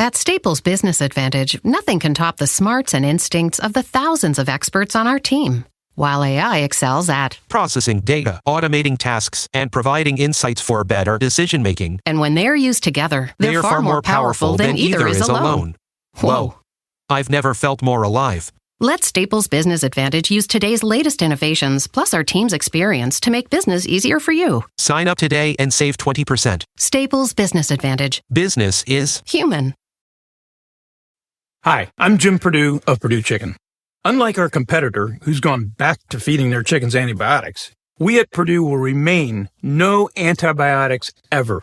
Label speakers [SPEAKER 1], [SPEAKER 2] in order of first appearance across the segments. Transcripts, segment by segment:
[SPEAKER 1] At Staples Business Advantage, nothing can top the smarts and instincts of the thousands of experts on our team. While AI excels at
[SPEAKER 2] processing data, automating tasks, and providing insights for better decision-making.
[SPEAKER 1] And when they're used together, they're far more powerful than either is alone.
[SPEAKER 2] Whoa. I've never felt more alive.
[SPEAKER 1] Let Staples Business Advantage use today's latest innovations, plus our team's experience, to make business easier for you.
[SPEAKER 2] Sign up today and save 20%.
[SPEAKER 1] Staples Business Advantage.
[SPEAKER 2] Business is
[SPEAKER 1] human.
[SPEAKER 3] Hi, I'm Jim Perdue of Perdue Chicken. Unlike our competitor, who's gone back to feeding their chickens antibiotics, we at Perdue will remain no antibiotics ever.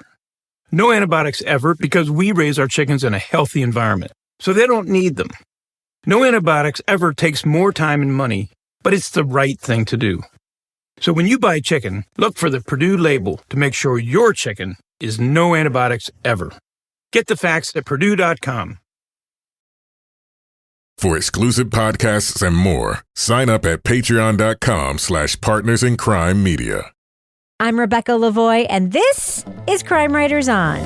[SPEAKER 3] No antibiotics ever because we raise our chickens in a healthy environment, so they don't need them. No antibiotics ever takes more time and money, but it's the right thing to do. So when you buy chicken, look for the Perdue label to make sure your chicken is no antibiotics ever. Get the facts at Perdue.com.
[SPEAKER 4] For exclusive podcasts and more, sign up at patreon.com/partnersincrimemedia.
[SPEAKER 5] I'm Rebecca Lavoie, and this is Crime Writers On.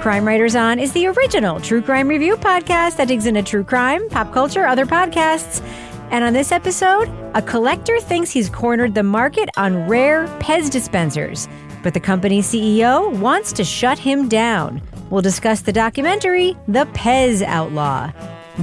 [SPEAKER 5] Crime Writers On is the original true crime review podcast that digs into true crime, pop culture, other podcasts. And on this episode, a collector thinks he's cornered the market on rare PEZ dispensers, but the company's CEO wants to shut him down. We'll discuss the documentary, The PEZ Outlaw.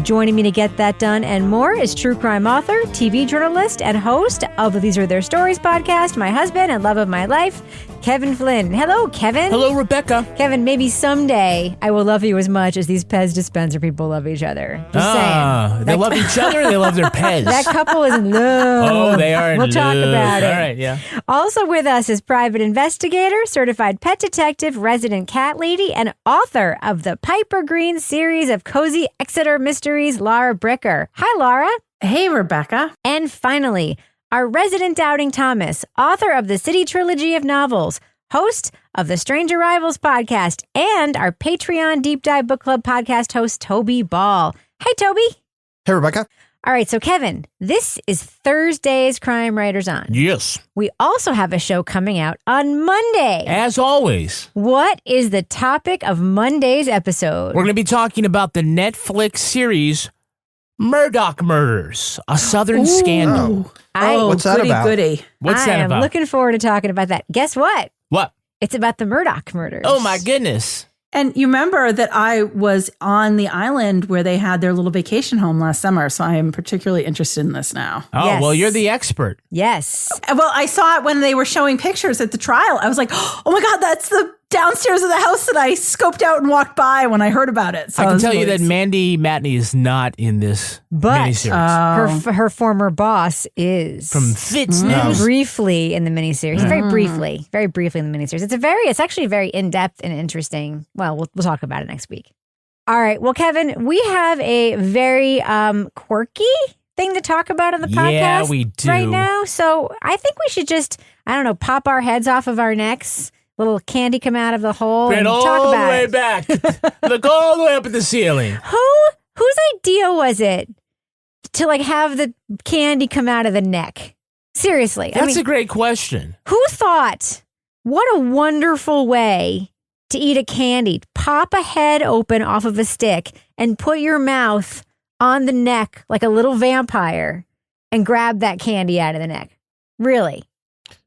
[SPEAKER 5] Joining me to get that done and more is true crime author, TV journalist, and host of These Are Their Stories podcast, my husband and love of my life, Kevin Flynn. Hello, Kevin.
[SPEAKER 6] Hello, Rebecca.
[SPEAKER 5] Kevin, maybe someday I will love you as much as these PEZ dispenser people love each other. Just saying.
[SPEAKER 6] They love each other or they love their PEZ?
[SPEAKER 5] That couple is in love.
[SPEAKER 6] Oh, they are in
[SPEAKER 5] We'll talk
[SPEAKER 6] love.
[SPEAKER 5] about it.
[SPEAKER 6] All right, yeah.
[SPEAKER 5] Also with us is private investigator, certified pet detective, resident cat lady, and author of the Piper Green series of cozy Exeter mysteries, Laura Bricker. Hi, Laura.
[SPEAKER 7] Hey, Rebecca.
[SPEAKER 5] And finally, our resident Doubting Thomas, author of the City Trilogy of novels, host of the Strange Arrivals podcast, and our Patreon Deep Dive Book Club podcast host, Toby Ball. Hey, Toby.
[SPEAKER 8] Hey, Rebecca.
[SPEAKER 5] All right, so Kevin, this is Thursday's Crime Writers On.
[SPEAKER 6] Yes.
[SPEAKER 5] We also have a show coming out on Monday.
[SPEAKER 6] As always.
[SPEAKER 5] What is the topic of Monday's episode?
[SPEAKER 6] We're going to be talking about the Netflix series Murdoch Murders, a Southern Scandal.
[SPEAKER 8] What's that about?
[SPEAKER 7] Goody.
[SPEAKER 6] What's that about?
[SPEAKER 5] I am looking forward to talking about that. Guess what?
[SPEAKER 6] What?
[SPEAKER 5] It's about the Murdoch murders.
[SPEAKER 6] Oh, my goodness.
[SPEAKER 7] And you remember that I was on the island where they had their little vacation home last summer, so I am particularly interested in this now.
[SPEAKER 6] Oh,
[SPEAKER 5] Yes.
[SPEAKER 6] well, you're the expert.
[SPEAKER 5] Yes.
[SPEAKER 7] Well, I saw it when they were showing pictures at the trial. I was like, oh my God, that's the downstairs of the house that I scoped out and walked by when I heard about it. So
[SPEAKER 6] I can
[SPEAKER 7] was
[SPEAKER 6] tell you
[SPEAKER 7] really
[SPEAKER 6] that Mandy Matney is not in this
[SPEAKER 5] But
[SPEAKER 6] miniseries.
[SPEAKER 5] her former boss is.
[SPEAKER 6] From Fitz News.
[SPEAKER 5] Briefly in the miniseries. Very briefly in the miniseries. It's actually very in-depth and interesting. Well, we'll talk about it next week. All right. Well, Kevin, we have a very quirky thing to talk about on the podcast
[SPEAKER 6] Yeah, we do.
[SPEAKER 5] right now. So I think we should just, pop our heads off of our necks, little candy come out of the hole,
[SPEAKER 6] Get
[SPEAKER 5] and
[SPEAKER 6] all
[SPEAKER 5] talk
[SPEAKER 6] the
[SPEAKER 5] about
[SPEAKER 6] way
[SPEAKER 5] it.
[SPEAKER 6] back. Look all the way up at the ceiling.
[SPEAKER 5] Whose idea was it to have the candy come out of the neck? Seriously.
[SPEAKER 6] That's a great question.
[SPEAKER 5] Who thought, what a wonderful way to eat a candy? Pop a head open off of a stick and put your mouth on the neck like a little vampire and grab that candy out of the neck. Really?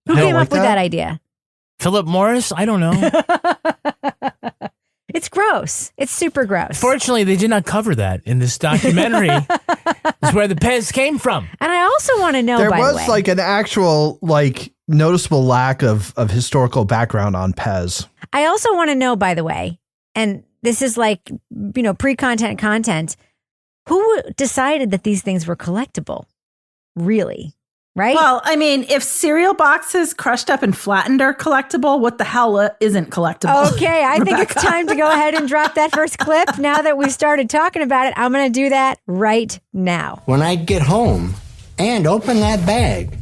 [SPEAKER 5] Who came up with that idea?
[SPEAKER 6] Philip Morris? I don't know.
[SPEAKER 5] It's gross. It's super gross.
[SPEAKER 6] Fortunately, they did not cover that in this documentary. It's where the PEZ came from.
[SPEAKER 5] And I also want to know,
[SPEAKER 8] There
[SPEAKER 5] by the
[SPEAKER 8] was
[SPEAKER 5] way,
[SPEAKER 8] an actual noticeable lack of historical background on PEZ.
[SPEAKER 5] I also want to know, by the way, and this is pre-content content, who decided that these things were collectible? Really? Right?
[SPEAKER 7] Well, if cereal boxes crushed up and flattened are collectible, what the hell isn't collectible?
[SPEAKER 5] Okay, I think it's time to go ahead and drop that first clip. Now that we've started talking about it, I'm going to do that right now.
[SPEAKER 9] When I'd get home and open that bag,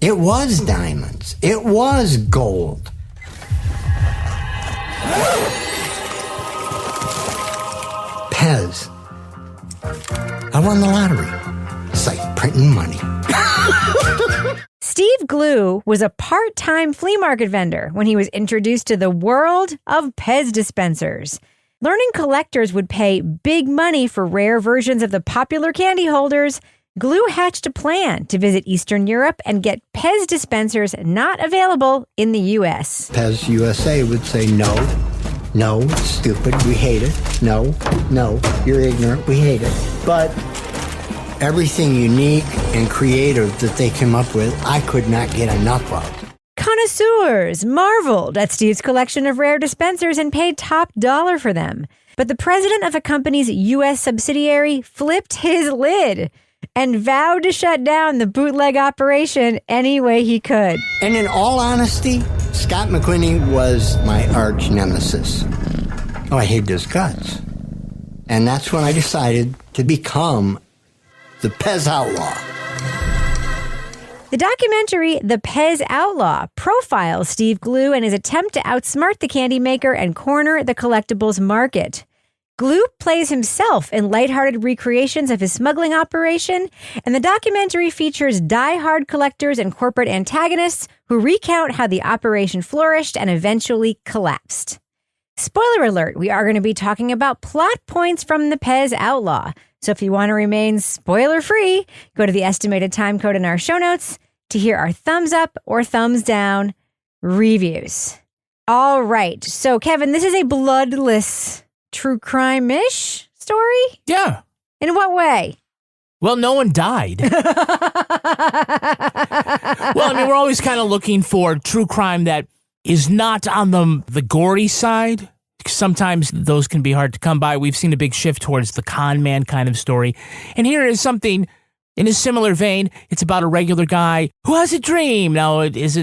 [SPEAKER 9] it was diamonds. It was gold. PEZ. I won the lottery. It's like printing money.
[SPEAKER 5] Steve Glew was a part-time flea market vendor when he was introduced to the world of PEZ dispensers. Learning collectors would pay big money for rare versions of the popular candy holders, Glew hatched a plan to visit Eastern Europe and get PEZ dispensers not available in the U.S.
[SPEAKER 9] PEZ USA would say, no, it's stupid, we hate it. No, you're ignorant, we hate it. But everything unique and creative that they came up with, I could not get enough of.
[SPEAKER 5] Connoisseurs marveled at Steve's collection of rare dispensers and paid top dollar for them. But the president of a company's U.S. subsidiary flipped his lid and vowed to shut down the bootleg operation any way he could.
[SPEAKER 9] And in all honesty, Scott McQuinney was my arch nemesis. Oh, I hated his guts. And that's when I decided to become the PEZ Outlaw.
[SPEAKER 5] The documentary, The PEZ Outlaw, profiles Steve Glew and his attempt to outsmart the candy maker and corner the collectibles market. Glew plays himself in lighthearted recreations of his smuggling operation, and the documentary features diehard collectors and corporate antagonists who recount how the operation flourished and eventually collapsed. Spoiler alert, we are going to be talking about plot points from the PEZ Outlaw. So if you want to remain spoiler-free, go to the estimated time code in our show notes to hear our thumbs up or thumbs down reviews. All right. So, Kevin, this is a bloodless true crime-ish story?
[SPEAKER 6] Yeah.
[SPEAKER 5] In what way?
[SPEAKER 6] Well, no one died. Well, I mean, we're always kind of looking for true crime that is not on the gory side. Sometimes those can be hard to come by. We've seen a big shift towards the con man kind of story. And here is something in a similar vein. It's about a regular guy who has a dream. Now, he's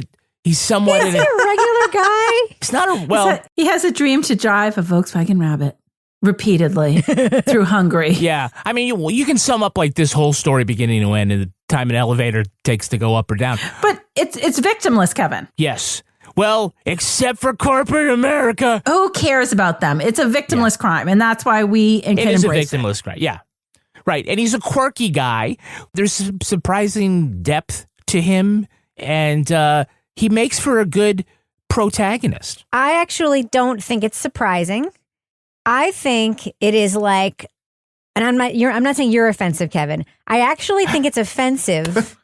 [SPEAKER 6] somewhat...
[SPEAKER 5] Is he a regular guy?
[SPEAKER 6] It's not
[SPEAKER 7] he has a dream to drive a Volkswagen Rabbit repeatedly through Hungary.
[SPEAKER 6] Yeah. I mean, you can sum up like this whole story beginning to end and the time an elevator takes to go up or down.
[SPEAKER 7] But it's victimless, Kevin.
[SPEAKER 6] Yes. Well, except for corporate America.
[SPEAKER 7] Who cares about them? It's a victimless crime, and that's why we can embrace it.
[SPEAKER 6] It is a victimless crime, yeah. Right, and he's a quirky guy. There's some surprising depth to him, and he makes for a good protagonist.
[SPEAKER 5] I actually don't think it's surprising. I think it is like, and I'm not saying you're offensive, Kevin. I actually think it's offensive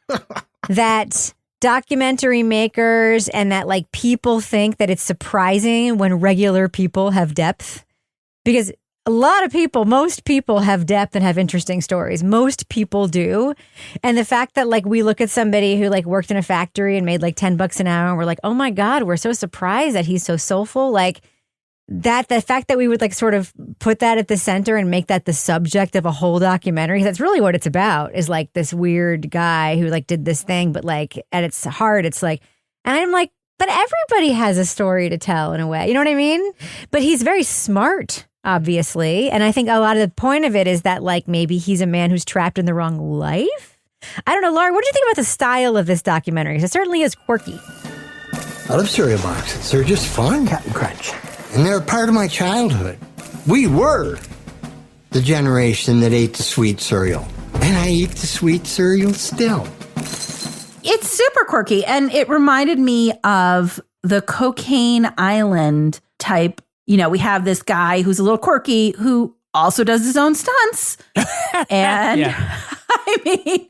[SPEAKER 5] that documentary makers and that like people think that it's surprising when regular people have depth, because most people have depth and have interesting stories. Most people do. And the fact that like we look at somebody who like worked in a factory and made like $10 an hour and we're like, oh my God, we're so surprised that he's so soulful. Like that, the fact that we would like sort of put that at the center and make that the subject of a whole documentary, that's really what it's about, is like this weird guy who like did this thing, but like at its heart, it's like, and I'm like, but everybody has a story to tell in a way, you know what I mean? But he's very smart, obviously. And I think a lot of the point of it is that like maybe he's a man who's trapped in the wrong life. I don't know, Laura, what do you think about the style of this documentary? Because it certainly is quirky.
[SPEAKER 9] I love cereal boxes. They're just fun, Captain Crunch. And they're a part of my childhood. We were the generation that ate the sweet cereal. And I eat the sweet cereal still.
[SPEAKER 7] It's super quirky, and it reminded me of the Cocaine Island type. You know, we have this guy who's a little quirky who also does his own stunts. And I mean,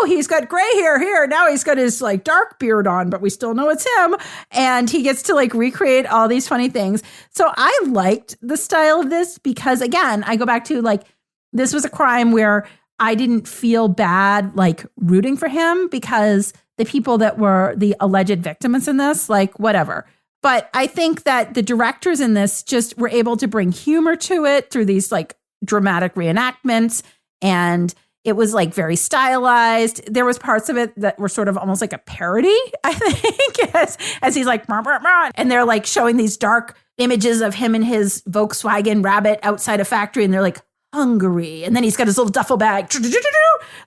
[SPEAKER 7] he's got gray hair here. Now he's got his like dark beard on, but we still know it's him. And he gets to like recreate all these funny things. So I liked the style of this because, again, I go back to like, this was a crime where I didn't feel bad like rooting for him because the people that were the alleged victims in this, like whatever. But I think that the directors in this just were able to bring humor to it through these like dramatic reenactments. And it was like very stylized. There was parts of it that were sort of almost like a parody, I think, as he's like, "Brr, brr, brr," and they're like showing these dark images of him and his Volkswagen Rabbit outside a factory. And they're like, Hungary. And then he's got his little duffel bag,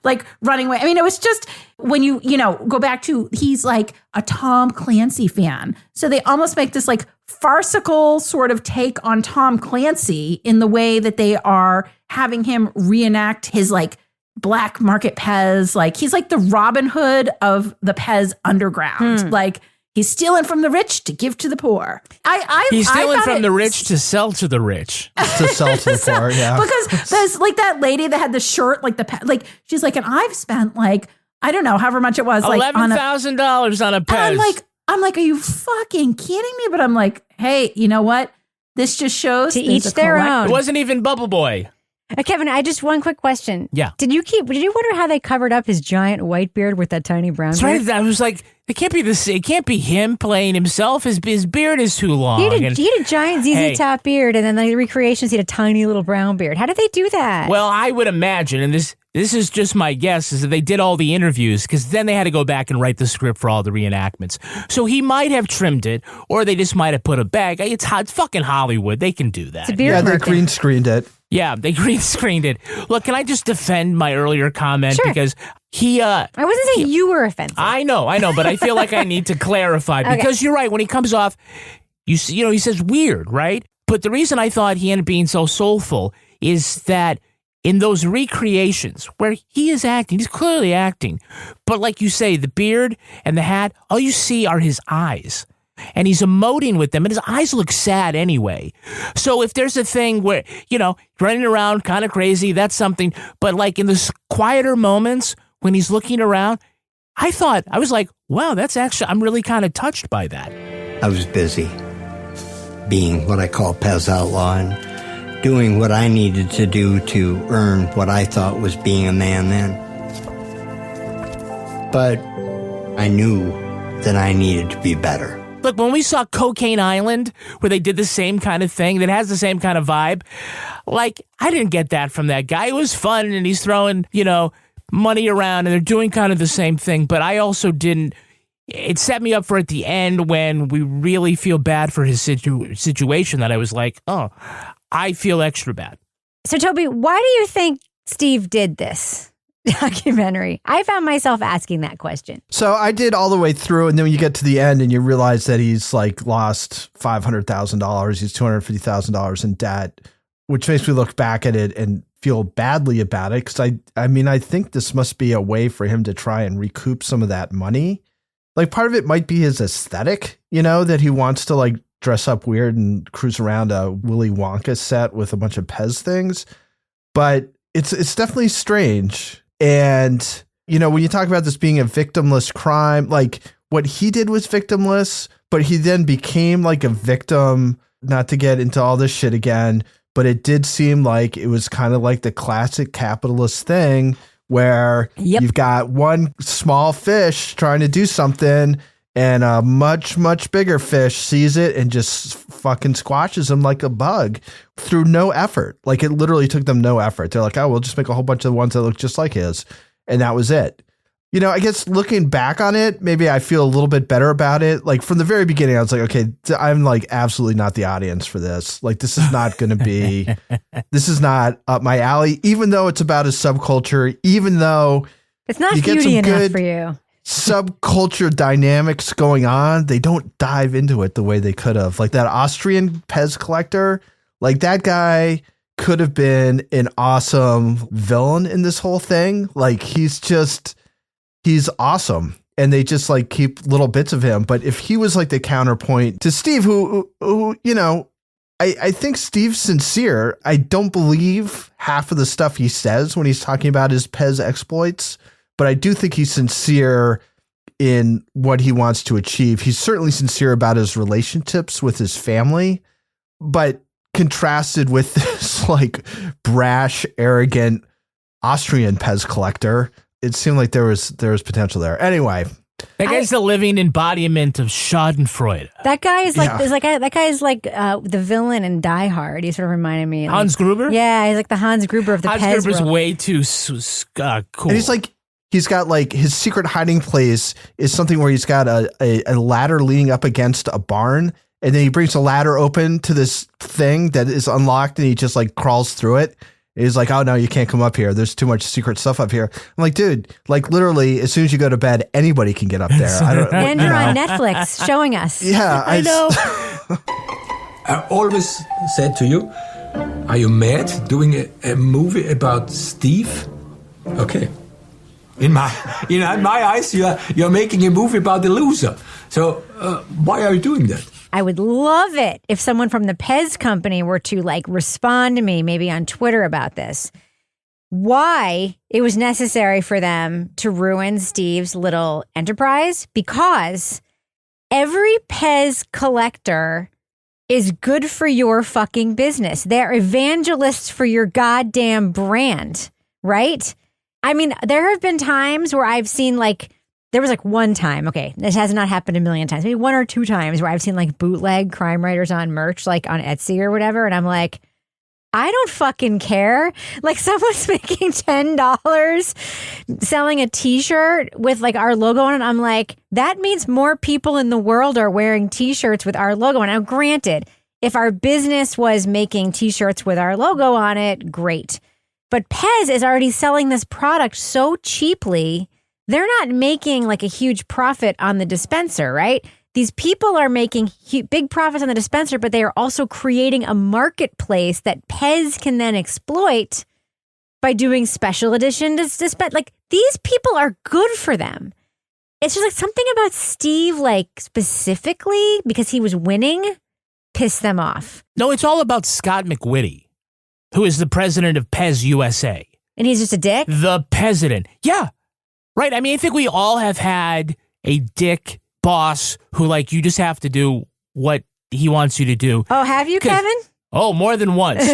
[SPEAKER 7] like running away. I mean, it was just when you go back to, he's like a Tom Clancy fan. So they almost make this like farcical sort of take on Tom Clancy in the way that they are having him reenact his like black market Pez. Like he's like the Robin Hood of the Pez underground. Like he's stealing from the rich to give to the poor.
[SPEAKER 6] He's stealing from the rich to sell to the rich.
[SPEAKER 8] To sell to the poor, yeah.
[SPEAKER 7] Because there's like that lady that had the shirt, like she's like, and I've spent like, I don't know, however much it was, like
[SPEAKER 6] $11,000 on a Pez.
[SPEAKER 7] I'm like, are you fucking kidding me? But I'm like, hey, you know what? This just shows
[SPEAKER 5] to each their own.
[SPEAKER 6] It wasn't even Bubble Boy.
[SPEAKER 5] Kevin, one quick question.
[SPEAKER 6] Yeah.
[SPEAKER 5] Did you wonder how they covered up his giant white beard with that tiny brown beard?
[SPEAKER 6] That's right. I was like, it can't be it can't be him playing himself. His beard is too long.
[SPEAKER 5] He had a giant ZZ Top beard, and then the recreations, he had a tiny little brown beard. How did they do that?
[SPEAKER 6] Well, I would imagine, and this is just my guess, is that they did all the interviews, because then they had to go back and write the script for all the reenactments. So he might have trimmed it, or they just might have put a bag. It's fucking Hollywood. They can do that.
[SPEAKER 5] It's a beard
[SPEAKER 8] they green screened it.
[SPEAKER 6] Yeah, they green screened it. Look, can I just defend my earlier comment?
[SPEAKER 5] Sure.
[SPEAKER 6] Because I
[SPEAKER 5] wasn't saying you were offensive.
[SPEAKER 6] I know, but I feel like I need to clarify because you're right. When he comes off, he says weird, right? But the reason I thought he ended up being so soulful is that in those recreations where he is acting, he's clearly acting. But like you say, the beard and the hat, all you see are his eyes. And he's emoting with them, and his eyes look sad anyway. So if there's a thing where, running around kind of crazy, that's something. But like in the quieter moments when he's looking around, I was like, wow, that's actually, I'm really kind of touched by that.
[SPEAKER 9] I was busy being what I call PEZ Outlaw and doing what I needed to do to earn what I thought was being a man then. But I knew that I needed to be better.
[SPEAKER 6] Look, when we saw Cocaine Island, where they did the same kind of thing, that has the same kind of vibe, like, I didn't get that from that guy. It was fun, and he's throwing, money around, and they're doing kind of the same thing, but I also didn't. It set me up for at the end when we really feel bad for his situation that I was like, oh, I feel extra bad.
[SPEAKER 5] So, Toby, why do you think Steve did this documentary? I found myself asking that question.
[SPEAKER 8] So I did all the way through, and then when you get to the end and you realize that he's like lost $500,000, he's $250,000 in debt, which makes me look back at it and feel badly about it. Because I think this must be a way for him to try and recoup some of that money. Like part of it might be his aesthetic, that he wants to like dress up weird and cruise around a Willy Wonka set with a bunch of Pez things. But it's definitely strange. And, when you talk about this being a victimless crime, like what he did was victimless, but he then became like a victim, not to get into all this shit again, but it did seem like it was kind of like the classic capitalist thing where you've got one small fish trying to do something and a much, much bigger fish sees it and just fucking squashes him like a bug through no effort. Like it literally took them no effort. They're like, oh, we'll just make a whole bunch of ones that look just like his. And that was it. I guess looking back on it, maybe I feel a little bit better about it. Like from the very beginning, I was like, okay, I'm like absolutely not the audience for this. Like this is not going to be, this is not up my alley, even though it's about a subculture, even though
[SPEAKER 5] it's not beauty enough for you.
[SPEAKER 8] Subculture dynamics going on, they don't dive into it the way they could have. Like that Austrian Pez collector, like that guy could have been an awesome villain in this whole thing. Like he's awesome. And they just like keep little bits of him. But if he was like the counterpoint to Steve, who I think Steve's sincere. I don't believe half of the stuff he says when he's talking about his Pez exploits. But I do think he's sincere in what he wants to achieve. He's certainly sincere about his relationships with his family, but contrasted with this like brash, arrogant Austrian Pez collector, it seemed like there was potential there. Anyway,
[SPEAKER 6] that guy's the living embodiment of Schadenfreude.
[SPEAKER 5] That guy is like, that guy is like the villain in Die Hard. He sort of reminded me.
[SPEAKER 6] Hans Gruber?
[SPEAKER 5] Yeah, he's like the Hans Gruber of the Pez
[SPEAKER 6] Hans Gruber's
[SPEAKER 5] world.
[SPEAKER 6] way too cool.
[SPEAKER 8] And he's like, he's got like his secret hiding place is something where he's got a ladder leaning up against a barn. And then he brings a ladder open to this thing that is unlocked and he just like crawls through it. He's like, oh no, you can't come up here. There's too much secret stuff up here. I'm like, dude, like literally, as soon as you go to bed, anybody can get up there.
[SPEAKER 5] And you're on Netflix showing us.
[SPEAKER 8] Yeah,
[SPEAKER 6] I know.
[SPEAKER 10] I always said to you, are you mad doing a movie about Steve? Okay. In my eyes, you're making a movie about the loser. So why are you doing that?
[SPEAKER 5] I would love it if someone from the PEZ company were to like respond to me, maybe on Twitter about this. Why it was necessary for them to ruin Steve's little enterprise? Because every PEZ collector is good for your fucking business. They're evangelists for your goddamn brand, right? I mean, there have been times where I've seen like, there was like one time, okay, this has not happened a million times, maybe 1 or 2 times where I've seen like bootleg crime writers on merch, like on Etsy or whatever. And I'm like, I don't fucking care. Like someone's making $10 selling a t-shirt with like our logo on it. I'm like, that means more people in the world are wearing t-shirts with our logo on it. Now, granted, if our business was making t-shirts with our logo on it, great. But PEZ is already selling this product so cheaply, they're not making like a huge profit on the dispenser, right? These people are making big profits on the dispenser, but they are also creating a marketplace that PEZ can then exploit by doing special edition dispense. Like these people are good for them. It's just like something about Steve, like specifically because he was winning, pissed them off.
[SPEAKER 6] No, it's all about Scott McWitty, who is the president of PEZ USA.
[SPEAKER 5] And he's just a dick?
[SPEAKER 6] The president. Yeah. Right. I mean, I think we all have had a dick boss who, like, you just have to do what he wants you to do.
[SPEAKER 5] Oh, have you, Kevin?
[SPEAKER 6] Oh, more than once.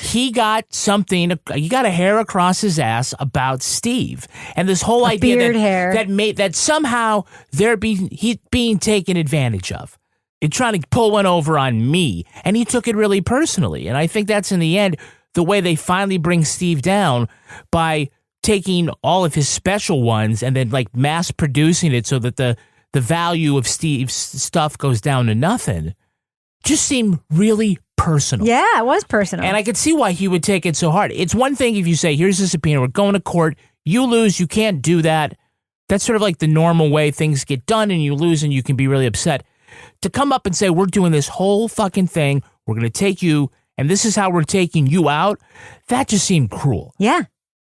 [SPEAKER 6] He got a hair across his ass about Steve. And this whole idea that somehow he's being taken advantage of. And trying to pull one over on me. And he took it really personally. And I think that's in the end the way they finally bring Steve down, by taking all of his special ones and then like mass producing it so that the value of Steve's stuff goes down to nothing. Just seemed really personal.
[SPEAKER 5] Yeah, it was personal.
[SPEAKER 6] And I could see why he would take it so hard. It's one thing if you say, here's a subpoena, we're going to court, you lose, you can't do that. That's sort of like the normal way things get done, and you lose and you can be really upset. To come up and say, we're doing this whole fucking thing, we're going to take you, and this is how we're taking you out, that just seemed cruel.
[SPEAKER 5] Yeah.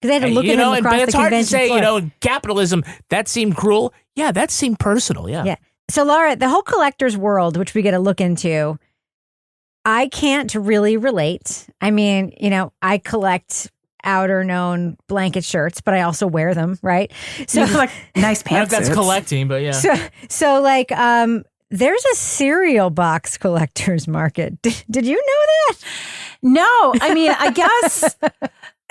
[SPEAKER 5] Because they had to look at him across the
[SPEAKER 6] it's hard to say,
[SPEAKER 5] floor.
[SPEAKER 6] Capitalism, that seemed cruel. Yeah, that seemed personal, yeah.
[SPEAKER 5] So, Laura, the whole collector's world, which we get to look into, I can't really relate. I mean, I collect outer known blanket shirts, but I also wear them, right? So,
[SPEAKER 7] you collect nice pants.
[SPEAKER 6] That's collecting, but yeah.
[SPEAKER 5] So like, there's a cereal box collector's market. Did you know that?
[SPEAKER 7] No, I mean, I guess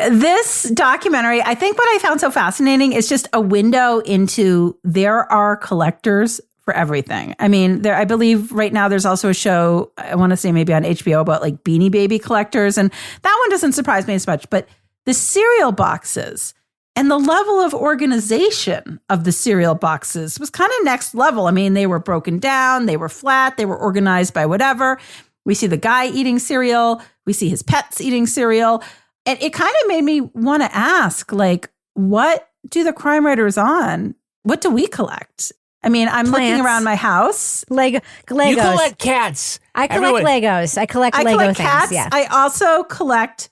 [SPEAKER 7] this documentary, I think what I found so fascinating is just a window into there are collectors for everything. I mean, I believe right now there's also a show, I want to say maybe on HBO, about like Beanie Baby collectors. And that one doesn't surprise me as much, but the cereal boxes and the level of organization of the cereal boxes was kind of next level. I mean, they were broken down, they were flat, they were organized by whatever. We see the guy eating cereal, we see his pets eating cereal. And it kind of made me want to ask, like, what do the crime writers on? What do we collect? I mean, I'm looking around my house.
[SPEAKER 5] Legos.
[SPEAKER 6] You collect cats.
[SPEAKER 5] I collect Legos. I collect Lego things.
[SPEAKER 7] Cats.
[SPEAKER 5] Yeah.
[SPEAKER 7] I also collect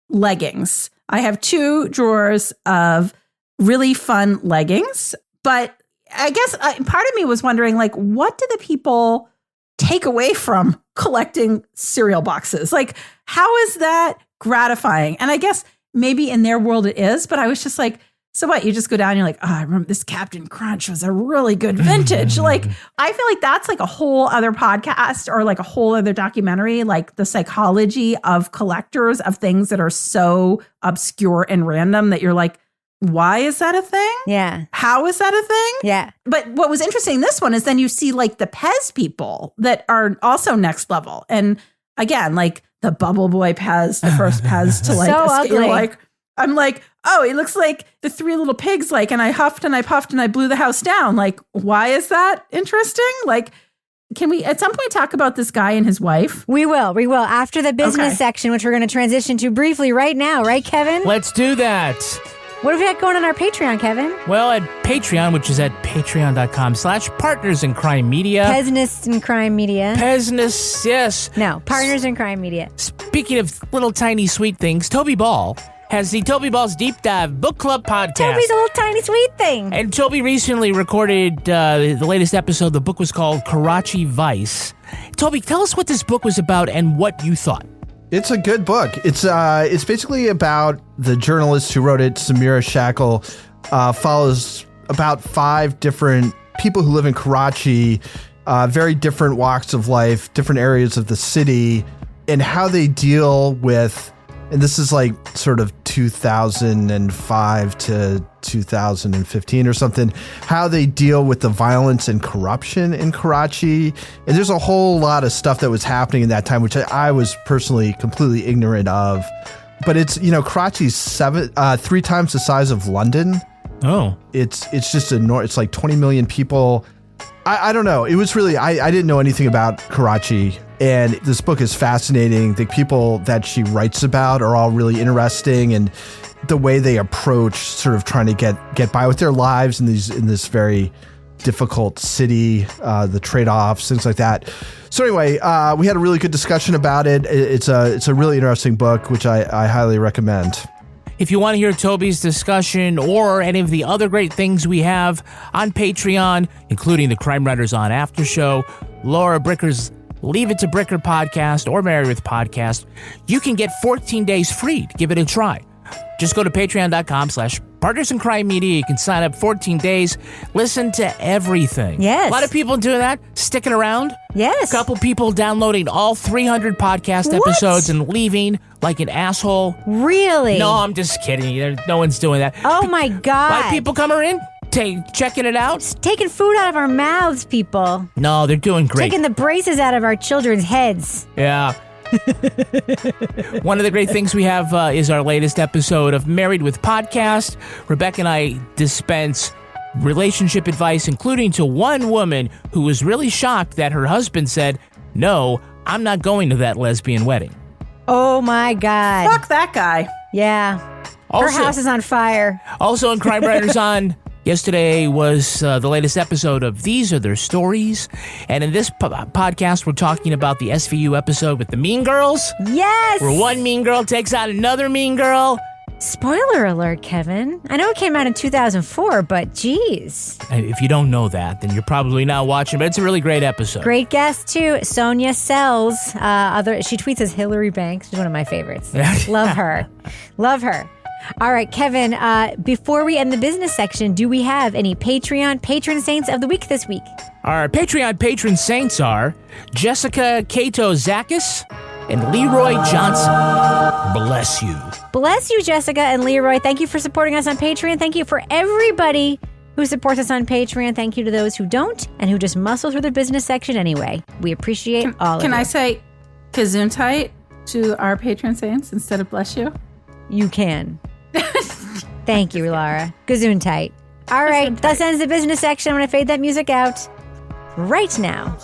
[SPEAKER 7] leggings. I have 2 drawers of really fun leggings. But I guess part of me was wondering, like, what do the people take away from collecting cereal boxes? Like, how is that gratifying? And I guess maybe in their world it is, but I was just like, so what? You just go down and you're like, oh, I remember this Captain Crunch was a really good vintage. Like, I feel like that's like a whole other podcast or like a whole other documentary, like the psychology of collectors of things that are so obscure and random that you're like, why is that a thing?
[SPEAKER 5] Yeah.
[SPEAKER 7] How is that a thing?
[SPEAKER 5] Yeah.
[SPEAKER 7] But what was interesting in this one is then you see like the PEZ people that are also next level. And again, like the Bubble Boy PEZ, the first PEZ to like,
[SPEAKER 5] so ugly.
[SPEAKER 7] You're like, I'm like, oh, it looks like the 3 little pigs, like, and I huffed and I puffed and I blew the house down. Like, why is that interesting? Like, can we at some point talk about this guy and his wife?
[SPEAKER 5] We will. After the business section, which we're going to transition to briefly right now. Right, Kevin?
[SPEAKER 6] Let's do that.
[SPEAKER 5] What have we got going on our Patreon, Kevin?
[SPEAKER 6] Well, at Patreon, which is at patreon.com/Partners in Crime Media.
[SPEAKER 5] Pesnists in Crime Media.
[SPEAKER 6] Pesnists, yes.
[SPEAKER 5] No, Partners in Crime Media.
[SPEAKER 6] Speaking of little tiny sweet things, Toby Ball has the Toby Ball's Deep Dive Book Club podcast.
[SPEAKER 5] Toby's a little tiny sweet thing.
[SPEAKER 6] And Toby recently recorded the latest episode. The book was called Karachi Vice. Toby, tell us what this book was about and what you thought.
[SPEAKER 8] It's a good book. It's basically about the journalist who wrote it, Samira Shackle, follows about 5 different people who live in Karachi, very different walks of life, different areas of the city, and how they deal with, and this is like sort of 2005 to 2015 or something, how they deal with the violence and corruption in Karachi. And there's a whole lot of stuff that was happening in that time, which I was personally completely ignorant of. But it's, Karachi's 3 times the size of London.
[SPEAKER 6] Oh.
[SPEAKER 8] It's just it's like 20 million people. I don't know. It was really, I didn't know anything about Karachi. And this book is fascinating. The people that she writes about are all really interesting, and the way they approach sort of trying to get by with their lives in this very difficult city, the trade-offs, things like that. So anyway, we had a really good discussion about it. It's a really interesting book, which I highly recommend.
[SPEAKER 6] If you want to hear Toby's discussion or any of the other great things we have on Patreon, including the Crime Writers On After Show, Laura Bricker's Leave It to Bricker podcast, or Meredith podcast, you can get 14 days free to give it a try. Just go to patreon.com/Partners in Crime Media. You can sign up 14 days. Listen to everything.
[SPEAKER 5] Yes.
[SPEAKER 6] A lot of people doing that, sticking around.
[SPEAKER 5] Yes.
[SPEAKER 6] A couple people downloading all 300 podcast episodes and leaving like an asshole.
[SPEAKER 5] Really?
[SPEAKER 6] No, I'm just kidding. No one's doing that.
[SPEAKER 5] Oh, my God.
[SPEAKER 6] A lot of people coming in, checking it out.
[SPEAKER 5] It's taking food out of our mouths, people.
[SPEAKER 6] No, they're doing great.
[SPEAKER 5] Taking the braces out of our children's heads.
[SPEAKER 6] Yeah. One of the great things we have is our latest episode of Married with Podcast. Rebecca and I dispense relationship advice, including to one woman who was really shocked that her husband said, "No, I'm not going to that lesbian wedding."
[SPEAKER 5] Oh, my God.
[SPEAKER 7] Fuck that guy.
[SPEAKER 5] Yeah. Her house is on fire.
[SPEAKER 6] Also on Crime Writers On, yesterday was the latest episode of These Are Their Stories. And in this podcast, we're talking about the SVU episode with the Mean Girls.
[SPEAKER 5] Yes!
[SPEAKER 6] Where one mean girl takes out another mean girl.
[SPEAKER 5] Spoiler alert, Kevin. I know it came out in 2004, but geez.
[SPEAKER 6] If you don't know that, then you're probably not watching, but it's a really great episode.
[SPEAKER 5] Great guest, too. Sonia Sells. She tweets as Hillary Banks. She's one of my favorites. Love her. Love her. All right, Kevin, before we end the business section, do we have any Patreon patron saints of the week this week?
[SPEAKER 6] Our Patreon patron saints are Jessica Cato Zakis and Leroy Johnson. Bless you.
[SPEAKER 5] Bless you, Jessica and Leroy. Thank you for supporting us on Patreon. Thank you for everybody who supports us on Patreon. Thank you to those who don't and who just muscle through the business section anyway. We appreciate all of it.
[SPEAKER 7] Can I say Gesundheit to our patron saints instead of bless you?
[SPEAKER 5] You can. Thank you, Laura. Gesundheit. All right, thus ends the business section. I'm going to fade that music out right now.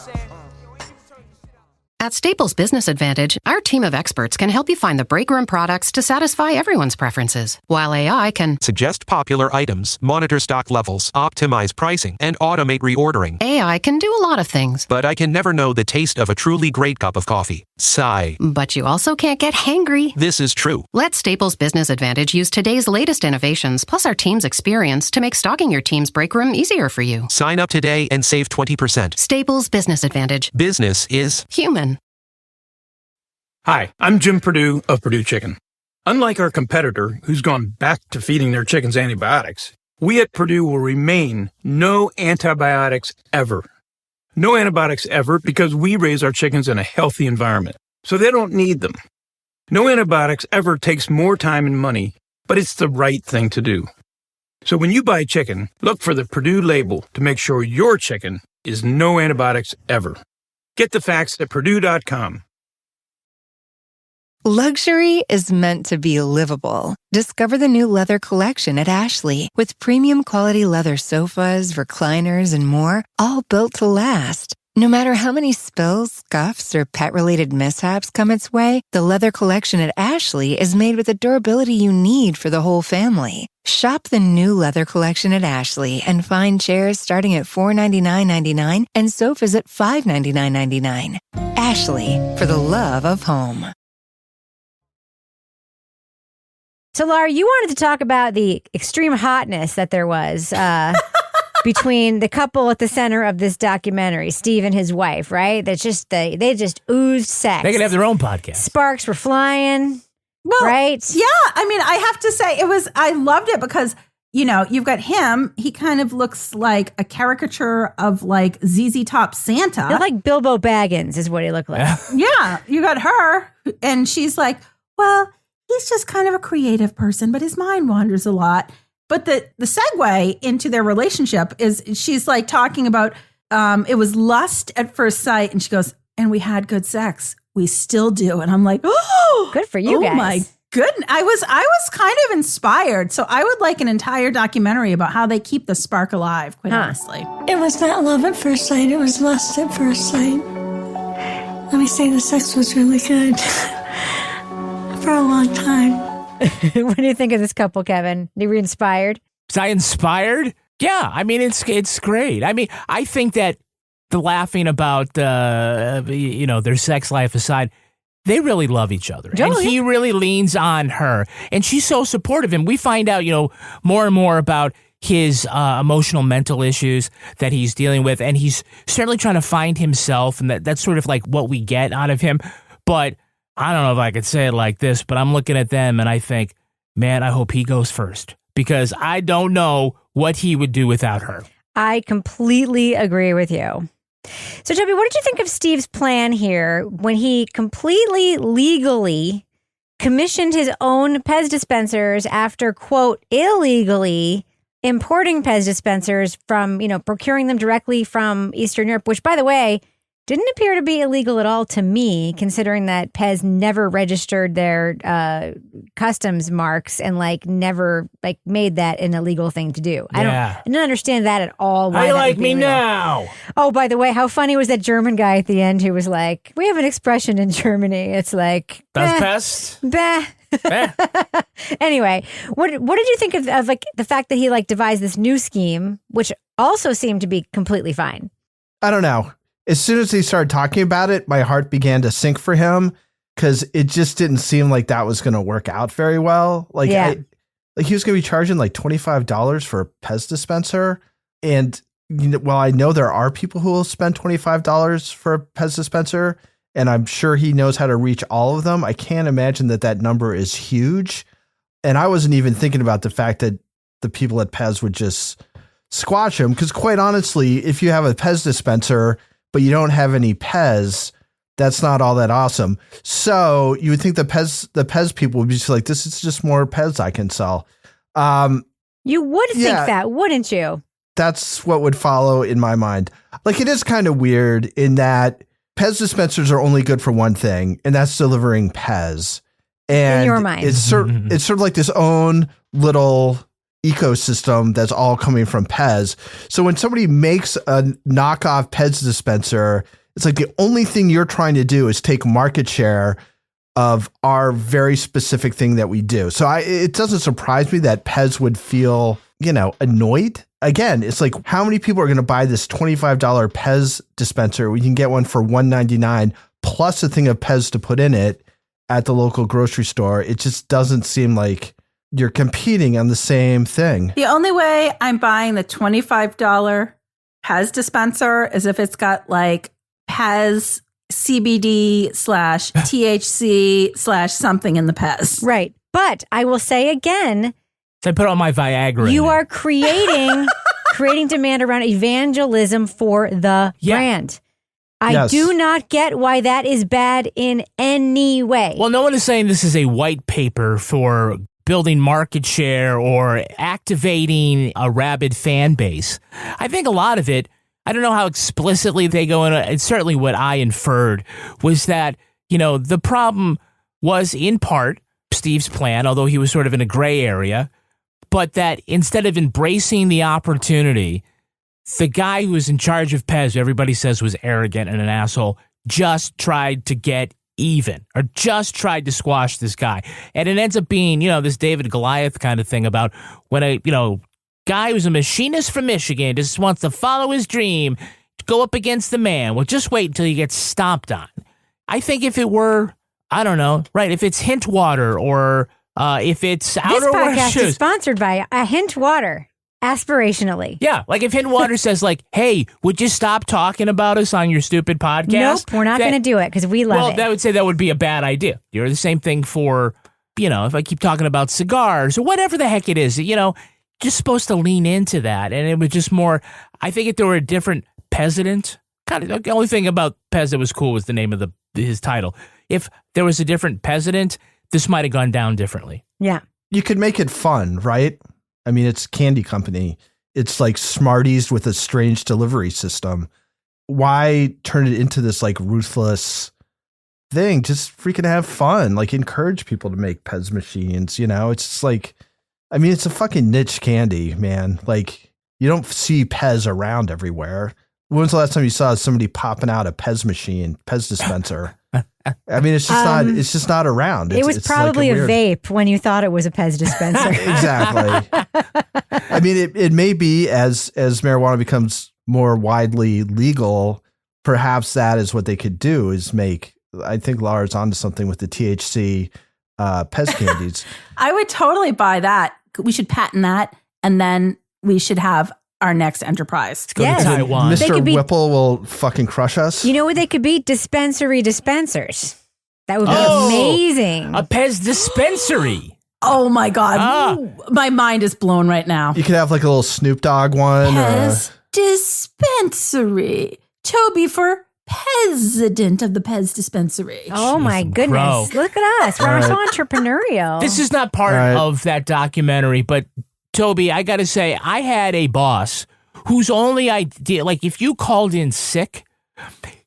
[SPEAKER 1] At Staples Business Advantage, our team of experts can help you find the breakroom products to satisfy everyone's preferences, while AI can
[SPEAKER 2] suggest popular items, monitor stock levels, optimize pricing, and automate reordering.
[SPEAKER 1] AI can do a lot of things.
[SPEAKER 2] But I can never know the taste of a truly great cup of coffee. Sigh.
[SPEAKER 1] But you also can't get hangry.
[SPEAKER 2] This is true.
[SPEAKER 1] Let Staples Business Advantage use today's latest innovations, plus our team's experience, to make stocking your team's breakroom easier for you.
[SPEAKER 2] Sign up today and save 20%.
[SPEAKER 1] Staples Business Advantage.
[SPEAKER 2] Business is
[SPEAKER 1] human.
[SPEAKER 3] Hi, I'm Jim Perdue of Perdue Chicken. Unlike our competitor, who's gone back to feeding their chickens antibiotics, we at Perdue will remain no antibiotics ever. No antibiotics ever because we raise our chickens in a healthy environment, so they don't need them. No antibiotics ever takes more time and money, but it's the right thing to do. So when you buy chicken, look for the Perdue label to make sure your chicken is no antibiotics ever. Get the facts at Perdue.com.
[SPEAKER 11] Luxury is meant to be livable. Discover the new leather collection at Ashley with premium quality leather sofas, recliners, and more, all built to last. No matter how many spills, scuffs, or pet-related mishaps come its way, the leather collection at Ashley is made with the durability you need for the whole family. Shop the new leather collection at Ashley and find chairs starting at $499.99 and sofas at $599.99. Ashley, for the love of home.
[SPEAKER 5] So, Laura, you wanted to talk about the extreme hotness that there was between the couple at the center of this documentary, Steve and his wife, right? That's just they just oozed sex.
[SPEAKER 6] They could have their own podcast.
[SPEAKER 5] Sparks were flying, right?
[SPEAKER 7] Yeah, I mean, I have to say I loved it because, you've got him. He kind of looks like a caricature of like ZZ Top Santa.
[SPEAKER 5] He looked like Bilbo Baggins is what he looked like.
[SPEAKER 7] Yeah, you got her. And she's like, well, he's just kind of a creative person, but his mind wanders a lot. But the segue into their relationship is she's like talking about it was lust at first sight. And she goes, and we had good sex. We still do. And I'm like, oh,
[SPEAKER 5] good for you guys.
[SPEAKER 7] Oh my goodness. I was kind of inspired. So I would like an entire documentary about how they keep the spark alive, quite honestly.
[SPEAKER 12] It was not love at first sight. It was lust at first sight. Let me say the sex was really good for a long time.
[SPEAKER 5] What do you think of this couple, Kevin? Were you inspired?
[SPEAKER 6] Was I inspired? Yeah, I mean, it's great. I mean, I think that the laughing about, their sex life aside, they really love each other. And he really leans on her. And she's so supportive. And we find out, more and more about his emotional, mental issues that he's dealing with. And he's certainly trying to find himself. And that's sort of like what we get out of him. But I don't know if I could say it like this, but I'm looking at them and I think, man, I hope he goes first because I don't know what he would do without her.
[SPEAKER 5] I completely agree with you. So, Toby, what did you think of Steve's plan here when he completely legally commissioned his own PEZ dispensers after, quote, illegally importing PEZ dispensers from, procuring them directly from Eastern Europe, which, by the way, didn't appear to be illegal at all to me, considering that PEZ never registered their customs marks and never made that an illegal thing to do.
[SPEAKER 6] Yeah.
[SPEAKER 5] I don't understand that at all.
[SPEAKER 6] How you like me now?
[SPEAKER 5] Oh, by the way, how funny was that German guy at the end who was like, we have an expression in Germany. It's like,
[SPEAKER 6] das Pest?
[SPEAKER 5] Anyway, what did you think of the fact that he devised this new scheme, which also seemed to be completely fine?
[SPEAKER 8] I don't know. As soon as he started talking about it, my heart began to sink for him because it just didn't seem like that was going to work out very well. He was going to be charging $25 for a PEZ dispenser. And I know there are people who will spend $25 for a PEZ dispenser, and I'm sure he knows how to reach all of them. I can't imagine that number is huge. And I wasn't even thinking about the fact that the people at PEZ would just squash him. Because quite honestly, if you have a PEZ dispenser, but you don't have any PEZ, that's not all that awesome. So you would think the PEZ people would be just like, this is just more PEZ I can sell.
[SPEAKER 5] You would think that, wouldn't you?
[SPEAKER 8] That's what would follow in my mind. It is kind of weird in that PEZ dispensers are only good for one thing, and that's delivering PEZ. And
[SPEAKER 5] in your mind.
[SPEAKER 8] It's sort of like this own little ecosystem that's all coming from PEZ. So when somebody makes a knockoff PEZ dispenser, it's like the only thing you're trying to do is take market share of our very specific thing that we do. So it doesn't surprise me that PEZ would feel, annoyed. Again, it's like, how many people are going to buy this $25 PEZ dispenser? We can get one for $1.99 plus a thing of PEZ to put in it at the local grocery store. It just doesn't seem like you're competing on the same thing.
[SPEAKER 7] The only way I'm buying the $25 PEZ dispenser is if it's got PEZ CBD /THC /something in the PEZ.
[SPEAKER 5] Right. But I will say again,
[SPEAKER 6] so I put on my Viagra.
[SPEAKER 5] You are creating demand around evangelism for the brand. I do not get why that is bad in any way.
[SPEAKER 6] Well, no one is saying this is a white paper for building market share or activating a rabid fan base. I think a lot of it, I don't know how explicitly they go in. It's certainly what I inferred was that, the problem was in part Steve's plan, although he was sort of in a gray area, but that instead of embracing the opportunity, the guy who was in charge of PEZ, who everybody says was arrogant and an asshole, just tried to get even or just tried to squash this guy. And it ends up being, this David Goliath kind of thing about when a, guy who's a machinist from Michigan just wants to follow his dream, to go up against the man. Well, just wait until he gets stomped on. I think if it were, I don't know, right, if it's Hint Water or if it's
[SPEAKER 5] This
[SPEAKER 6] outerwear
[SPEAKER 5] podcast
[SPEAKER 6] shoes.
[SPEAKER 5] is sponsored by Hint Water, aspirationally.
[SPEAKER 6] Yeah, like if Hint Water says like, hey, would you stop talking about us on your stupid podcast?
[SPEAKER 5] Nope, we're not going to do it because we love it.
[SPEAKER 6] Well, that would say that would be a bad idea. You're the same thing for, if I keep talking about cigars or whatever the heck it is, just supposed to lean into that. And it was just more, I think if there were a different president, kind of the only thing about PEZ that was cool was the name of his title. If there was a different president, this might have gone down differently.
[SPEAKER 5] Yeah.
[SPEAKER 8] You could make it fun, right? I mean, it's a candy company. It's like Smarties with a strange delivery system. Why turn it into this like ruthless thing? Just freaking have fun. Like encourage people to make PEZ machines. It's just like, I mean, it's a fucking niche candy, man. Like you don't see PEZ around everywhere. When was the last time you saw somebody popping out a PEZ machine, PEZ dispenser? I mean, it's just not around.
[SPEAKER 5] It was probably like a vape when you thought it was a PEZ dispenser.
[SPEAKER 8] Exactly. I mean, it may be as marijuana becomes more widely legal, perhaps that is what they could do is make, I think Laura's onto something with the THC PEZ candies.
[SPEAKER 7] I would totally buy that. We should patent that, and then we should have our next enterprise.
[SPEAKER 6] Go to Taiwan.
[SPEAKER 8] Mr. Whipple will fucking crush us.
[SPEAKER 5] You know what they could be? Dispensary dispensers. That would be amazing.
[SPEAKER 6] A PEZ dispensary.
[SPEAKER 7] Oh my God. Ooh, my mind is blown right now.
[SPEAKER 8] You could have like a little Snoop Dogg one.
[SPEAKER 7] PEZ dispensary. Toby for president of the PEZ dispensary.
[SPEAKER 5] Oh my goodness. Look at us. We're so entrepreneurial.
[SPEAKER 6] This is not part of that documentary, but Toby, I got to say, I had a boss whose only idea, like if you called in sick,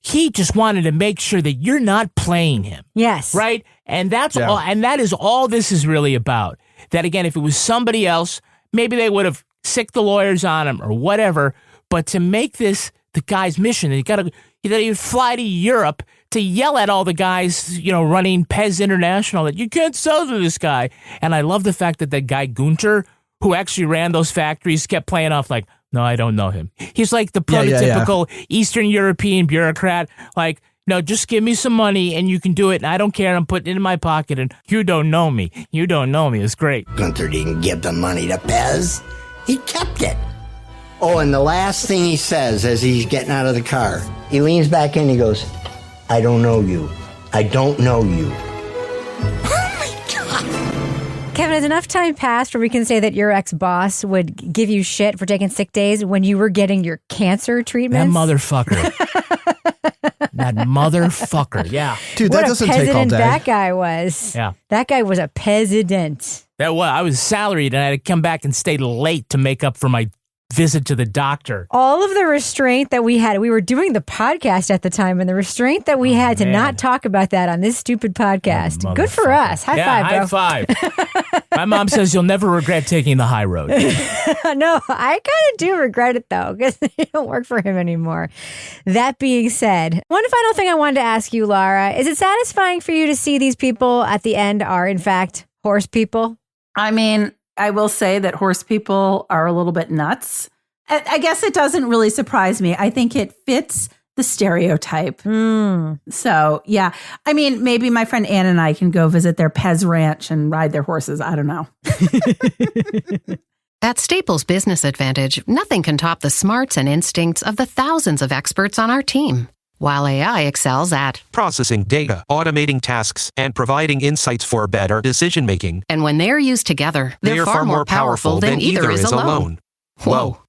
[SPEAKER 6] he just wanted to make sure that you're not playing him.
[SPEAKER 5] Yes.
[SPEAKER 6] Right? And that's all, and that is all this is really about. That again, if it was somebody else, maybe they would have sicked the lawyers on him or whatever. But to make this the guy's mission, that he would fly to Europe to yell at all the guys, running PEZ International that you can't sell to this guy. And I love the fact that guy Gunter, who actually ran those factories, kept playing off like, no, I don't know him. He's like the prototypical Eastern European bureaucrat. Like, no, just give me some money and you can do it. And I don't care. I'm putting it in my pocket and you don't know me. You don't know me. It's great.
[SPEAKER 9] Gunther didn't give the money to PEZ. He kept it. Oh, and the last thing he says as he's getting out of the car, he leans back in and he goes, I don't know you. I don't know you.
[SPEAKER 5] Kevin, has enough time passed where we can say that your ex-boss would give you shit for taking sick days when you were getting your cancer treatments?
[SPEAKER 6] That motherfucker. Yeah.
[SPEAKER 8] Dude, that doesn't take all day.
[SPEAKER 5] That guy was.
[SPEAKER 6] Yeah.
[SPEAKER 5] That guy was a peasant.
[SPEAKER 6] I was salaried and I had to come back and stay late to make up for my visit to the doctor.
[SPEAKER 5] All of the restraint that we had, we were doing the podcast at the time, and the restraint that we had to not talk about that on this stupid podcast. Good for us. High five, bro.
[SPEAKER 6] High five. My mom says you'll never regret taking the high road.
[SPEAKER 5] No, I kind of do regret it, though, because it don't work for him anymore. That being said, one final thing I wanted to ask you, Laura, is it satisfying for you to see these people at the end are, in fact, horse people?
[SPEAKER 7] I mean, I will say that horse people are a little bit nuts. I guess it doesn't really surprise me. I think it fits the stereotype. So, yeah. I mean, maybe my friend Ann and I can go visit their PEZ ranch and ride their horses. I don't know.
[SPEAKER 1] At Staples Business Advantage, nothing can top the smarts and instincts of the thousands of experts on our team. While AI excels at
[SPEAKER 2] processing data, automating tasks, and providing insights for better decision-making.
[SPEAKER 1] And when they're used together, they're far more powerful than either is alone.
[SPEAKER 2] Whoa.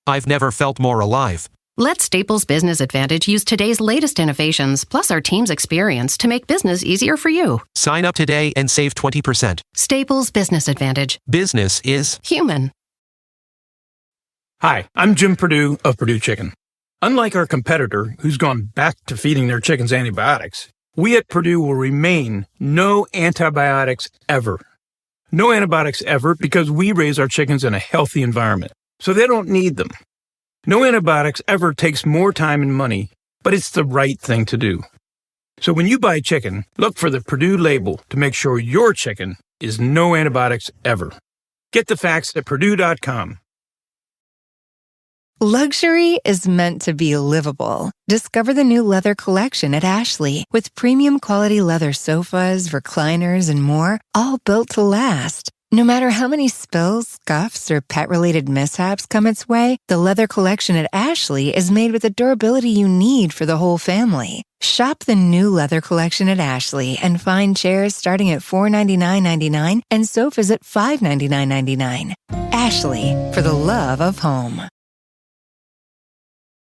[SPEAKER 2] I've never felt more alive.
[SPEAKER 1] Let Staples Business Advantage use today's latest innovations, plus our team's experience, to make business easier for you.
[SPEAKER 2] Sign up today and save 20%.
[SPEAKER 1] Staples Business Advantage.
[SPEAKER 2] Business is
[SPEAKER 1] human.
[SPEAKER 3] Hi, I'm Jim Purdue of Purdue Chicken. Unlike our competitor, who's gone back to feeding their chickens antibiotics, we at Purdue will remain no antibiotics ever. No antibiotics ever because we raise our chickens in a healthy environment, so they don't need them. No antibiotics ever takes more time and money, but it's the right thing to do. So when you buy chicken, look for the Purdue label to make sure your chicken is no antibiotics ever. Get the facts at Purdue.com.
[SPEAKER 11] Luxury is meant to be livable. Discover the new leather collection at Ashley with premium quality leather sofas, recliners, and more, all built to last. No matter how many spills, scuffs, or pet-related mishaps come its way, the leather collection at Ashley is made with the durability you need for the whole family. Shop the new leather collection at Ashley and find chairs starting at $499.99 and sofas at $599.99. Ashley, for the love of home.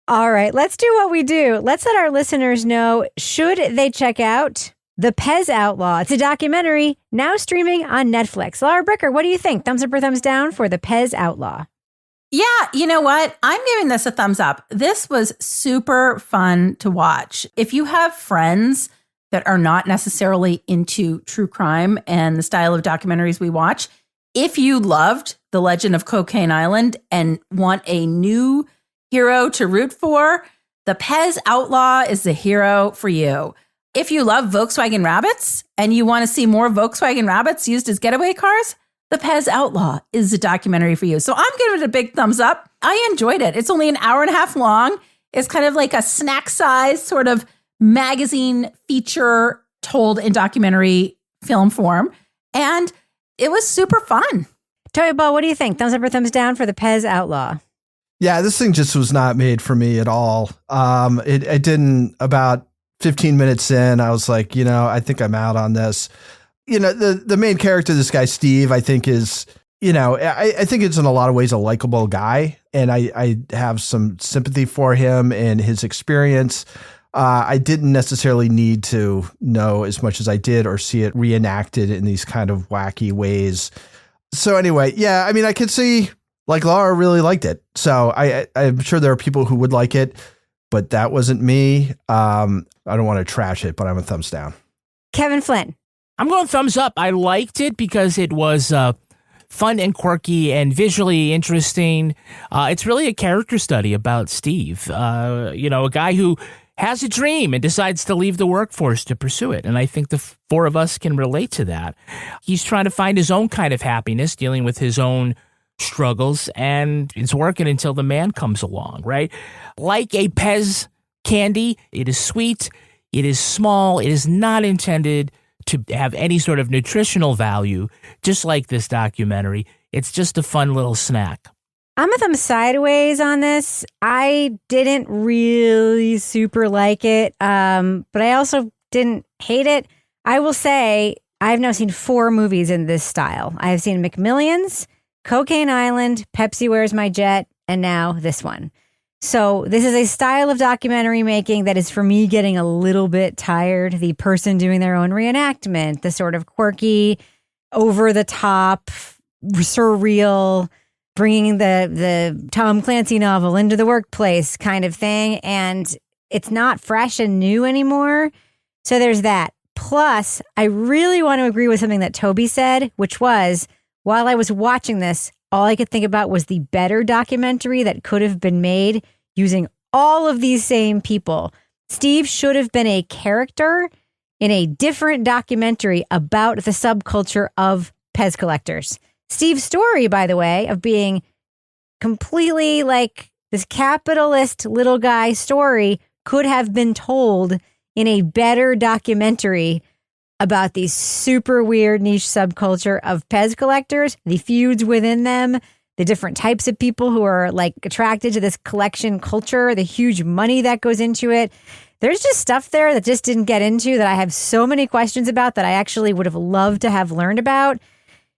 [SPEAKER 5] All right, let's do what we do. Let's let our listeners know, should they check out The PEZ Outlaw? It's a documentary now streaming on Netflix. Laura Bricker, what do you think? Thumbs up or thumbs down for The PEZ Outlaw?
[SPEAKER 7] Yeah, you know what? I'm giving this a thumbs up. This was super fun to watch. If you have friends that are not necessarily into true crime and the style of documentaries we watch, if you loved The Legend of Cocaine Island and want a new hero to root for, The PEZ Outlaw is the hero for you. If you love Volkswagen Rabbits and you want to see more Volkswagen Rabbits used as getaway cars, The PEZ Outlaw is a documentary for you. So I'm giving it a big thumbs up. I enjoyed it. It's only an hour and a half long. It's kind of like a snack size sort of magazine feature told in documentary film form. And it was super fun.
[SPEAKER 5] Toby Ball, what do you think? Thumbs up or thumbs down for The PEZ Outlaw?
[SPEAKER 8] Yeah, this thing just was not made for me at all. It didn't. About 15 minutes in, I was like, I think I'm out on this. The main character, this guy, Steve, I think is, I think it's in a lot of ways a likable guy. And I have some sympathy for him and his experience. I didn't necessarily need to know as much as I did or see it reenacted in these kind of wacky ways. So anyway, yeah, I mean, I could see like Laura really liked it. So I'm sure there are people who would like it, but that wasn't me. I don't want to trash it, but I'm a thumbs down.
[SPEAKER 5] Kevin Flynn.
[SPEAKER 6] I'm going thumbs up. I liked it because it was fun and quirky and visually interesting. It's really a character study about Steve, a guy who has a dream and decides to leave the workforce to pursue it. And I think the four of us can relate to that. He's trying to find his own kind of happiness, dealing with his own struggles, and it's working until the man comes along, right? Like a PEZ candy, it is sweet, it is small, it is not intended to have any sort of nutritional value, just like this documentary. It's just a fun little snack.
[SPEAKER 5] I'm a thumb sideways on this. I didn't really super like it, but I also didn't hate it. I will say I've now seen 4 movies in this style. I have seen McMillions, Cocaine Island, Pepsi Where's My Jet, and now this one. So this is a style of documentary making that is, for me, getting a little bit tired. The person doing their own reenactment, the sort of quirky, over-the-top, surreal, bringing the Tom Clancy novel into the workplace kind of thing. And it's not fresh and new anymore. So there's that. Plus, I really want to agree with something that Toby said, which was, while I was watching this, all I could think about was the better documentary that could have been made using all of these same people. Steve should have been a character in a different documentary about the subculture of PEZ collectors. Steve's story, by the way, of being completely like this capitalist little guy story could have been told in a better documentary about the super weird niche subculture of PEZ collectors, the feuds within them, the different types of people who are like attracted to this collection culture, the huge money that goes into it. There's just stuff there that just didn't get into that I have so many questions about that I actually would have loved to have learned about.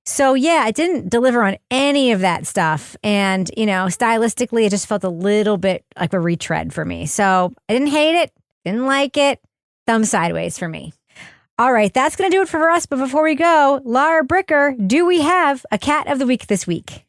[SPEAKER 5] So yeah, it didn't deliver on any of that stuff. And, stylistically, it just felt a little bit like a retread for me. So I didn't hate it, didn't like it, thumb sideways for me. All right, that's going to do it for us. But before we go, Laura Bricker, do we have a cat of the week this week?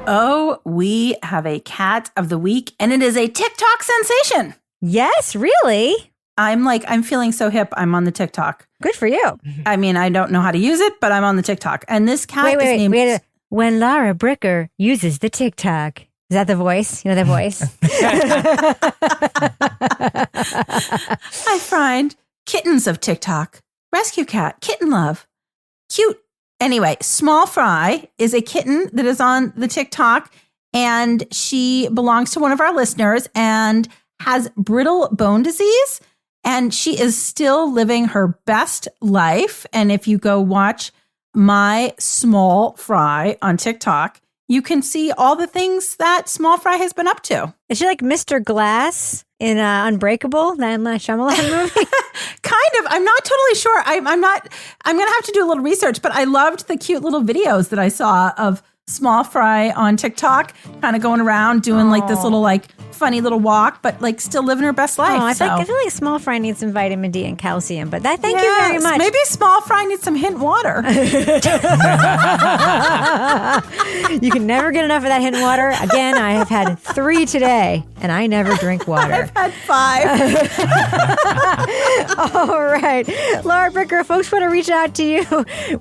[SPEAKER 7] Oh, we have a cat of the week, and it is a TikTok sensation.
[SPEAKER 5] Yes, really?
[SPEAKER 7] I'm feeling so hip. I'm on the TikTok.
[SPEAKER 5] Good for you.
[SPEAKER 7] I mean, I don't know how to use it, but I'm on the TikTok. And this cat is named...
[SPEAKER 5] When Laura Bricker uses the TikTok. Is that the voice? You know that voice?
[SPEAKER 7] I find kittens of TikTok. Rescue cat, kitten love. Cute. Anyway, Small Fry is a kitten that is on the TikTok, and she belongs to one of our listeners and has brittle bone disease, and she is still living her best life. And if you go watch My Small Fry on TikTok, you can see all the things that Small Fry has been up to.
[SPEAKER 5] Is she like Mr. Glass in Unbreakable, that M. Night Shyamalan movie?
[SPEAKER 7] Kind of. I'm not totally sure. I'm going to have to do a little research, but I loved the cute little videos that I saw of Small Fry on TikTok, kind of going around doing like this little like funny little walk, but like still living her best life.
[SPEAKER 5] I feel like Small Fry needs some vitamin D and calcium, but thank you very much.
[SPEAKER 7] Maybe Small Fry needs some hint water.
[SPEAKER 5] You can never get enough of that hint water. Again, I have had 3 today, and I never drink water.
[SPEAKER 7] I've had 5.
[SPEAKER 5] All right. Laura Bricker, if folks want to reach out to you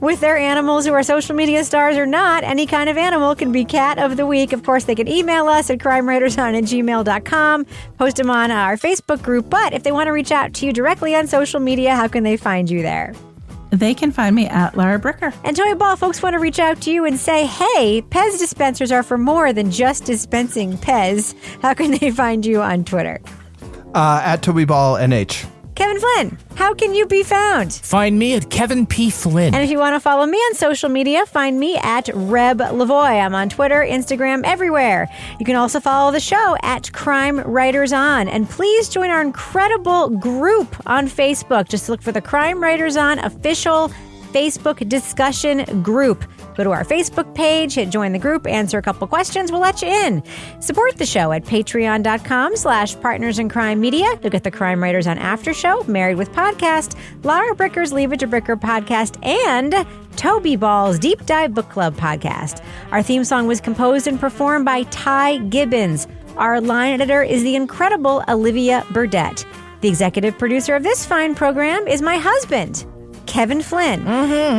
[SPEAKER 5] with their animals who are social media stars or not, any kind of animal can be cat of the week. Of course, they can email us at crimewriterson@gmail.com, post them on our Facebook group. But if they want to reach out to you directly on social media, how can they find you there?
[SPEAKER 7] They can find me at Laura Bricker.
[SPEAKER 5] And Joey Ball, folks want to reach out to you and say, hey, PEZ dispensers are for more than just dispensing PEZ. How can they find you on Twitter?
[SPEAKER 8] At Toby Ball NH.
[SPEAKER 5] Kevin Flynn, how can you be found?
[SPEAKER 6] Find me at Kevin P. Flynn.
[SPEAKER 5] And if you want to follow me on social media, find me at Reb Lavoie. I'm on Twitter, Instagram, everywhere. You can also follow the show at Crime Writers On. And please join our incredible group on Facebook. Just look for the Crime Writers On official Facebook discussion group. Go to our Facebook page, hit join the group, answer a couple questions. We'll let you in. Support the show at patreon.com/partnersincrimemedia. You'll get the Crime Writers On After Show, Married with Podcast, Laura Bricker's Leave It to Bricker podcast, and Toby Ball's Deep Dive Book Club podcast. Our theme song was composed and performed by Ty Gibbons. Our line editor is the incredible Olivia Burdett. The executive producer of this fine program is my husband, Kevin Flynn.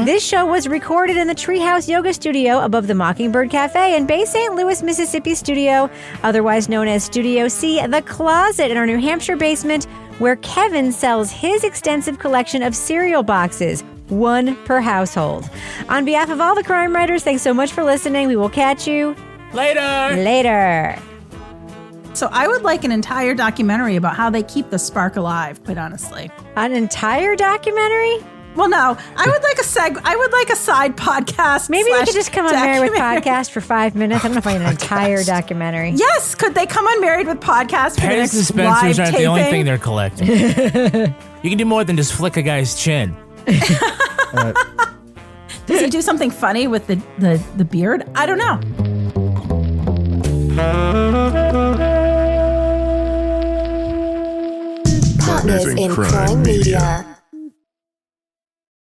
[SPEAKER 5] This show was recorded in the Treehouse Yoga Studio above the Mockingbird Cafe in Bay St. Louis, Mississippi studio, otherwise known as Studio C, the closet in our New Hampshire basement, where Kevin sells his extensive collection of cereal boxes, 1 per household. On behalf of all the crime writers, thanks so much for listening. We will catch you later.
[SPEAKER 7] So I would like an entire documentary about how they keep the spark alive, quite honestly.
[SPEAKER 5] An entire documentary?
[SPEAKER 7] Well, no, I would like a side podcast.
[SPEAKER 5] Maybe they could just come on Married with Podcast for 5 minutes. I don't know if I need an entire documentary.
[SPEAKER 7] Yes, could they come on Married with Podcast for
[SPEAKER 6] PEZ dispensers aren't the only thing they're collecting. You can do more than just flick a guy's chin.
[SPEAKER 7] Does he do something funny with the beard? I don't know.
[SPEAKER 4] Partners in Crime Media.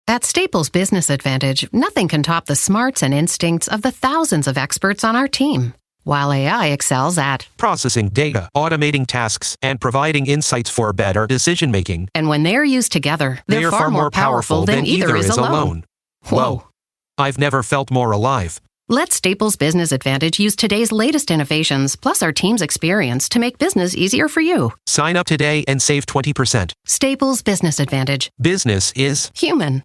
[SPEAKER 1] At Staples Business Advantage, nothing can top the smarts and instincts of the thousands of experts on our team. While AI excels at
[SPEAKER 2] processing data, automating tasks, and providing insights for better decision-making.
[SPEAKER 1] And when they're used together, they're far more powerful than either is alone.
[SPEAKER 2] Whoa. I've never felt more alive.
[SPEAKER 1] Let Staples Business Advantage use today's latest innovations, plus our team's experience, to make business easier for you.
[SPEAKER 2] Sign up today and save 20%.
[SPEAKER 1] Staples Business Advantage.
[SPEAKER 2] Business is
[SPEAKER 1] human.